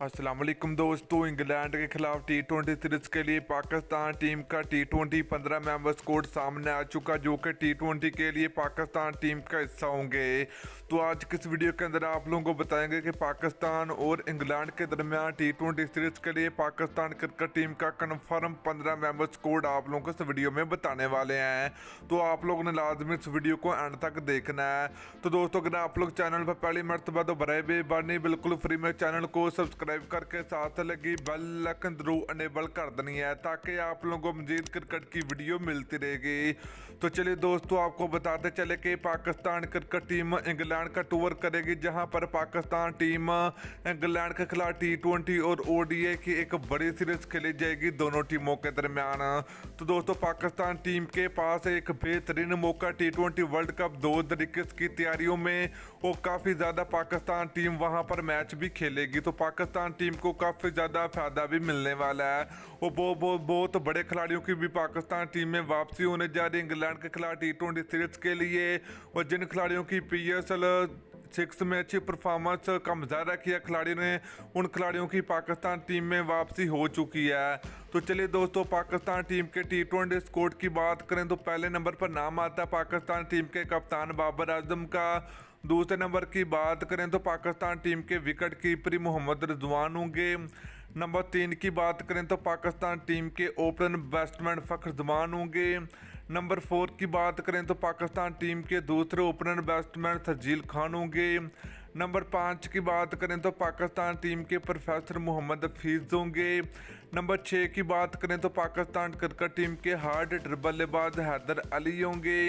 अस्सलाम वालेकुम दोस्तों, इंग्लैंड के खिलाफ टी20 सीरीज के लिए पाकिस्तान टीम का टी20 15 मेंबर स्क्वाड सामने आ चुका, जो कि टी20 के लिए पाकिस्तान टीम का हिस्सा होंगे। तो आज किस वीडियो के अंदर आप लोगों को बताएंगे कि पाकिस्तान और इंग्लैंड के दरमियान टी20 सीरीज के लिए पाकिस्तान क्रिकेट टीम का कन्फर्म 15 मेंबर स्क्वाड आप लोगों को इस वीडियो में बताने वाले हैं। तो आप लोगों ने लाजमी इस वीडियो को एंड तक देखना है। तो दोस्तों, अगर आप लोग चैनल पर पहली मरतबा तो बराए बेबानी बिल्कुल फ्री में चैनल को सब्सक्राइब करके साथ लगी बेल आइकन जरूर अनेबल कर देनी है, ताकि आप लोगों को मजीद क्रिकेट की वीडियो मिलती रहेगी। तो चलिए दोस्तों, आपको बताते चले कि पाकिस्तान क्रिकेट टीम इंग्लैंड का टूर करेगी, जहां पर पाकिस्तान टीम इंग्लैंड के खिलाफ टी20 और ओडीआई की एक बड़ी सीरीज खेली जाएगी दोनों टीमों के दरमियान। तो दोस्तों, पाकिस्तान टीम के पास एक बेहतरीन मौका टी20 वर्ल्ड कप 2021 की तैयारियों में, और काफ़ी ज़्यादा पाकिस्तान टीम वहां पर मैच भी खेलेगी। तो पाकिस्तान टीम को काफ़ी ज़्यादा फायदा भी मिलने वाला है, और बहुत बड़े खिलाड़ियों की भी पाकिस्तान टीम में वापसी होने जा रही है इंग्लैंड के खिलाफ टी20 सीरीज के लिए। और जिन खिलाड़ियों की PSL 6 में अच्छी परफॉर्मेंस का मुजाहरा किया खिलाड़ियों ने, उन खिलाड़ियों की पाकिस्तान टीम में वापसी हो चुकी है। तो चलिए दोस्तों, पाकिस्तान टीम के टी20 स्क्वाड की बात करें तो पहले नंबर पर नाम आता है पाकिस्तान टीम के कप्तान बाबर आजम का। दूसरे नंबर की बात करें तो पाकिस्तान टीम के विकेट कीपर मोहम्मद रिजवान होंगे। नंबर 3 की बात करें तो पाकिस्तान टीम के ओपनर बैट्समैन फ़खर जमान होंगे। नंबर 4 की बात करें तो पाकिस्तान टीम के दूसरे ओपनर बैट्समैन सजील खान होंगे। नंबर 5 की बात करें तो पाकिस्तान टीम के प्रोफेसर मोहम्मद हफीज़ होंगे। नंबर 6 की बात करें तो पाकिस्तान क्रिकेट टीम के हार्ड हिटर बल्लेबाज हैदर अली होंगे।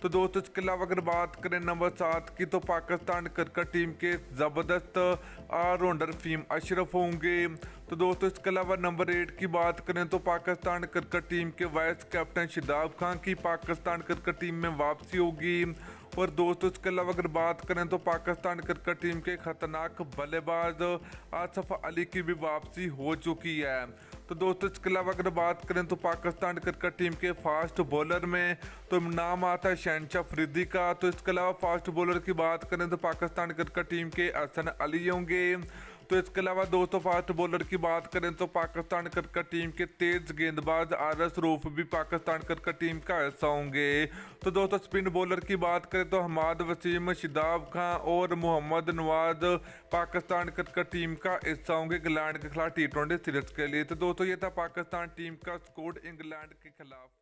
तो दोस्तों, इसके अलावा अगर बात करें नंबर 7 की तो पाकिस्तान क्रिकेट टीम के ज़बरदस्त ऑलराउंडर फीम अशरफ होंगे। तो दोस्तों, इसके अलावा नंबर 8 की बात करें तो पाकिस्तान क्रिकेट टीम के वाइस कैप्टन शादाब खान की पाकिस्तान क्रिकेट टीम में वापसी होगी। और दोस्तों, इसके अलावा अगर बात करें तो पाकिस्तान क्रिकेट टीम के खतरनाक बल्लेबाज आसिफ अली की भी वापसी हो चुकी है। तो दोस्तों, इसके अलावा अगर बात करें तो पाकिस्तान क्रिकेट टीम के फास्ट बॉलर में तो नाम आता है शहनशाह अफरीदी का। तो इसके अलावा फास्ट बॉलर की बात करें तो पाकिस्तान क्रिकेट टीम के हसन अली होंगे। तो इसके अलावा दोस्तों, फास्ट बॉलर की बात करें तो पाकिस्तान क्रिकेट टीम के तेज गेंदबाज आरस रूफ भी पाकिस्तान क्रिकेट टीम का हिस्सा होंगे। तो दोस्तों, स्पिन बॉलर की बात करें तो हमाद वसीम, शादाब खान और मोहम्मद नवाज पाकिस्तान क्रिकेट टीम का हिस्सा होंगे इंग्लैंड के खिलाफ टी20 सीरीज के लिए। तो दोस्तों, ये था पाकिस्तान टीम का स्क्वाड इंग्लैंड के खिलाफ।